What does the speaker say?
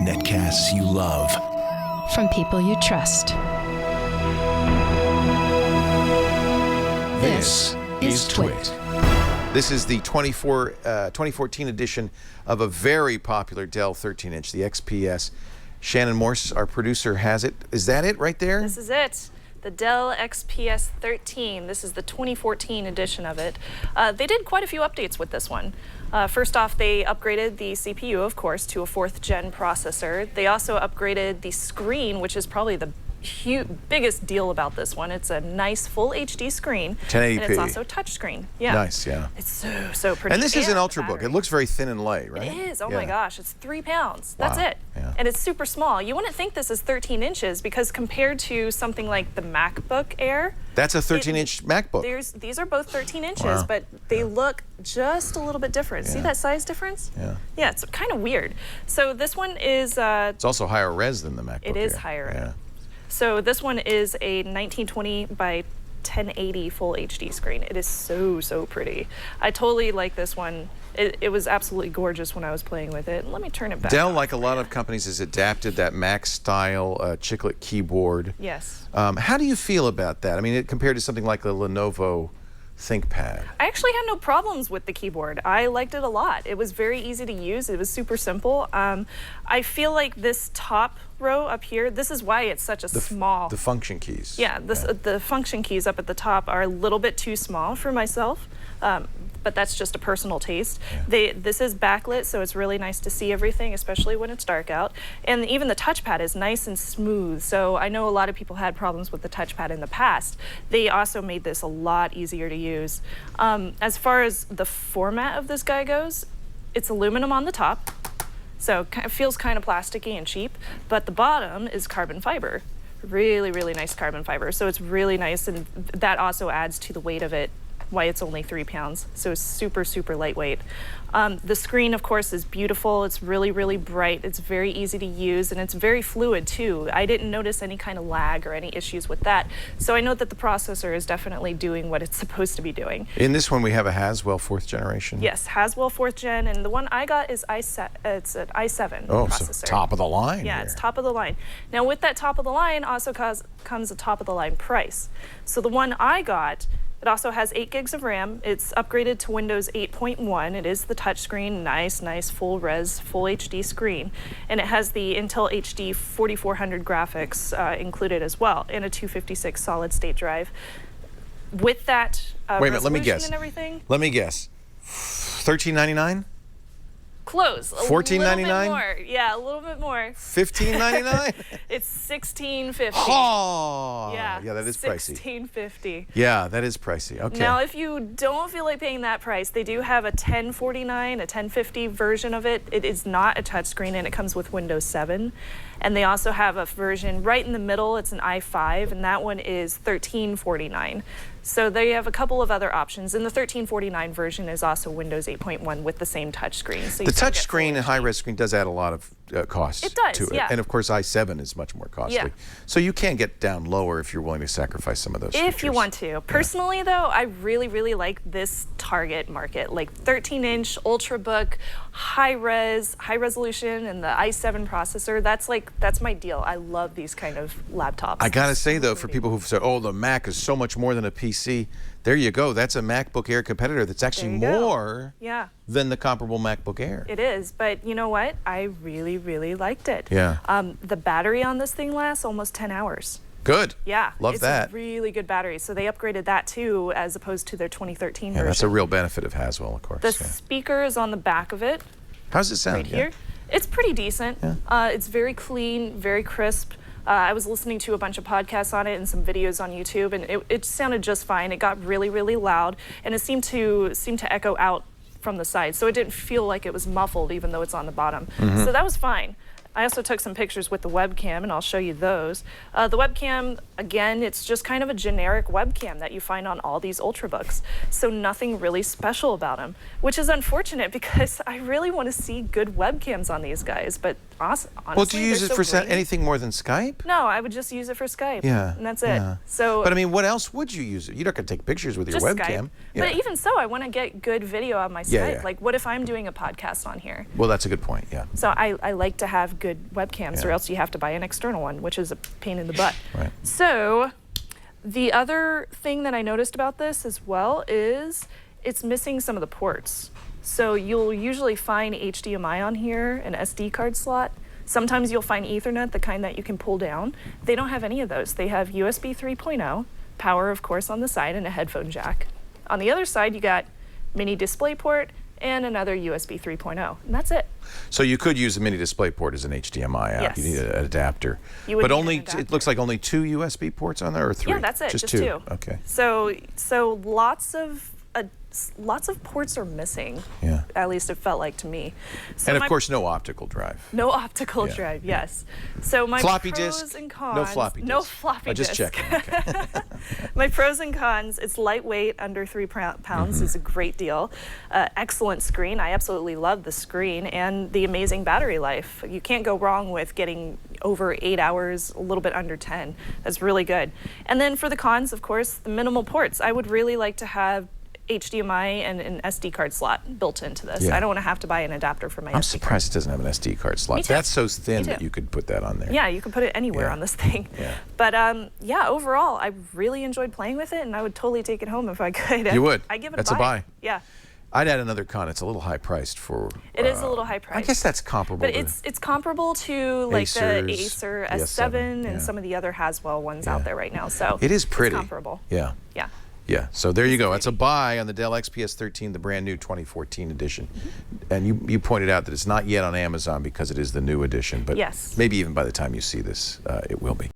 Netcasts you love. From people you trust. This is Twit. This is the 2014 edition of a very popular Dell 13-inch, the XPS. Shannon Morse, our producer, has it. Is that it right there? This is it. The Dell XPS 13. This is the 2014 edition of it. They did quite a few updates with this one. First off, they upgraded the CPU, of course, to a 4th gen processor. They also upgraded the screen, which is probably the biggest deal about this one. It's a nice full HD screen. 1080p. And it's also touchscreen. Yeah. Nice, yeah. It's so pretty. And this is an Ultrabook. It looks very thin and light, right? It is. Oh my gosh, it's 3 pounds. That's Wow. it. Yeah. And it's super small. You wouldn't think this is 13 inches because compared to something like the MacBook Air, that's a 13-inch MacBook. These are both 13 inches, Wow. but they look just a little bit different. See that size difference? Yeah. Yeah, it's kind of weird. So this one is... it's also higher res than the MacBook It is Air. higher res. Yeah. So this one is a 1920 by 1080 full HD screen. It is so pretty. I totally like this one. It was absolutely gorgeous when I was playing with it. Let me turn it back. Dell, like a lot of companies, has adapted that Mac-style chiclet keyboard. Yes. How do you feel about that? I mean, compared to something like the Lenovo ThinkPad. I actually had no problems with the keyboard. I liked it a lot. It was very easy to use. It was super simple. I feel like this top row up here, this is why it's such a small... The function keys. Yeah, the function keys up at the top are a little bit too small for myself. But that's just a personal taste. Yeah. This is backlit, so it's really nice to see everything, especially when it's dark out. And even the touchpad is nice and smooth, so I know a lot of people had problems with the touchpad in the past. They also made this a lot easier to use. As far as the format of this guy goes, it's aluminum on the top, so it feels kind of plasticky and cheap, but the bottom is carbon fiber. Really nice carbon fiber, so it's really nice, and that also adds to the weight of it, why it's only 3 pounds. So it's super lightweight. The screen, of course, is beautiful. It's really bright. It's very easy to use, and it's very fluid too. I didn't notice any kind of lag or any issues with that. So I know that the processor is definitely doing what it's supposed to be doing. In this one, we have a Haswell 4th generation. Yes, Haswell 4th gen, and the one I got is it's an i7 processor. So top of the line. Yeah, here. it's top of the line. Now with that top of the line also comes a top of the line price. So the one I got, it also has 8 gigs of RAM. It's upgraded to Windows 8.1. It is the touchscreen, nice full res, full HD screen. And it has the Intel HD 4400 graphics included as well, and a 256 solid state drive. With that Wait a minute, let me resolution guess. and everything. Let me guess. $13.99? Close. A $14.99? little bit more. Yeah, a little bit more. $15.99? It's $16.50. Oh, Yeah, that is pricey. $16.50. Yeah, that is pricey. Okay. Now, if you don't feel like paying that price, they do have a $1049, a $1050 version of it. It is not a touchscreen, and it comes with Windows 7. And they also have a version right in the middle. It's an i5, and that one is $1349. So they have a couple of other options, and the $1349 version is also Windows 8.1 with the same touchscreen. So the touchscreen and high-res screen does add a lot of cost It does, to it. yeah. And of course, i7 is much more costly. Yeah. So you can get down lower if you're willing to sacrifice some of those If you features. want to. Personally, though, I really like this target market, like 13-inch Ultrabook, high-res, high-resolution, and the i7 processor. That's my deal. I love these kind of laptops. I gotta say though, for people who've said, "Oh, the Mac is so much more than a PC," there you go. That's a MacBook Air competitor. That's actually more than the comparable MacBook Air. It is, but you know what? I really liked it. Yeah. The battery on this thing lasts almost 10 hours. Good. Yeah. Love that. It's a really good battery. So they upgraded that too, as opposed to their 2013 version. That's a real benefit of Haswell, of course. The speaker is on the back of it. How's it sound? Right here. It's pretty decent. Yeah. It's very clean, very crisp. I was listening to a bunch of podcasts on it and some videos on YouTube, and it sounded just fine. It got really loud, and it seemed to echo out from the side, so it didn't feel like it was muffled, even though it's on the bottom. So that was fine. I also took some pictures with the webcam, and I'll show you those. The webcam, again, it's just kind of a generic webcam that you find on all these Ultrabooks. So nothing really special about them, which is unfortunate because I really want to see good webcams on these guys. But honestly, Well, do you use it they're for so grainy. anything more than Skype? No, I would just use it for Skype. Yeah. And that's it. yeah. So, But I mean, what else would you use it? You're not going to take pictures with your just webcam. Skype. But even so, I want to get good video on my Skype. Yeah, yeah. Like, what if I'm doing a podcast on here? Well, that's a good point, yeah. So I like to have good webcams, or else you have to buy an external one, which is a pain in the butt. Right. So the other thing that I noticed about this as well is it's missing some of the ports. So you'll usually find HDMI on here, an SD card slot. Sometimes you'll find Ethernet, the kind that you can pull down. They don't have any of those. They have USB 3.0, power, of course, on the side, and a headphone jack. On the other side, you got mini DisplayPort and another USB 3.0, and that's it. So you could use a mini DisplayPort as an HDMI out. Yes. You need an adapter. You would But need an only, adapter. it looks like only 2 USB ports on there, or 3? Yeah, that's it. Just 2. Okay. So lots of ports are missing. Yeah. At least it felt like to me. So And of my- course, no optical drive. no optical Yeah, drive. Yes. So my Floppy pros disk? and cons. No floppy disk. No floppy I'm just disk. checking. Okay. My pros and cons: it's lightweight, under 3 pounds, is a great deal. Excellent screen. I absolutely love the screen and the amazing battery life. You can't go wrong with getting over 8 hours, a little bit under 10. That's really good. And then for the cons, of course, the minimal ports. I would really like to have HDMI and an SD card slot built into this. Yeah. I don't want to have to buy an adapter for my I'm SD surprised it doesn't have an SD card slot. Me too. That's so thin Me that too. you could put that on there. Yeah, you can put it anywhere Yeah. on this thing. Yeah. But yeah, overall, I really enjoyed playing with it, and I would totally take it home if I could. You would? I give it That's a a buy. buy. Yeah, I'd add another con. It's a little high priced for. it is a little high I priced. guess that's comparable. But to, it's comparable to like the Acer's, Acer the S7 S7, and yeah. some of the other Haswell ones Yeah. out there right now. So It is pretty. It's comparable. Yeah. Yeah. Yeah. So there you go. That's a buy on the Dell XPS 13, the brand new 2014 edition. And you pointed out that it's not yet on Amazon because it is the new edition. But Yes. maybe even by the time you see this, it will be.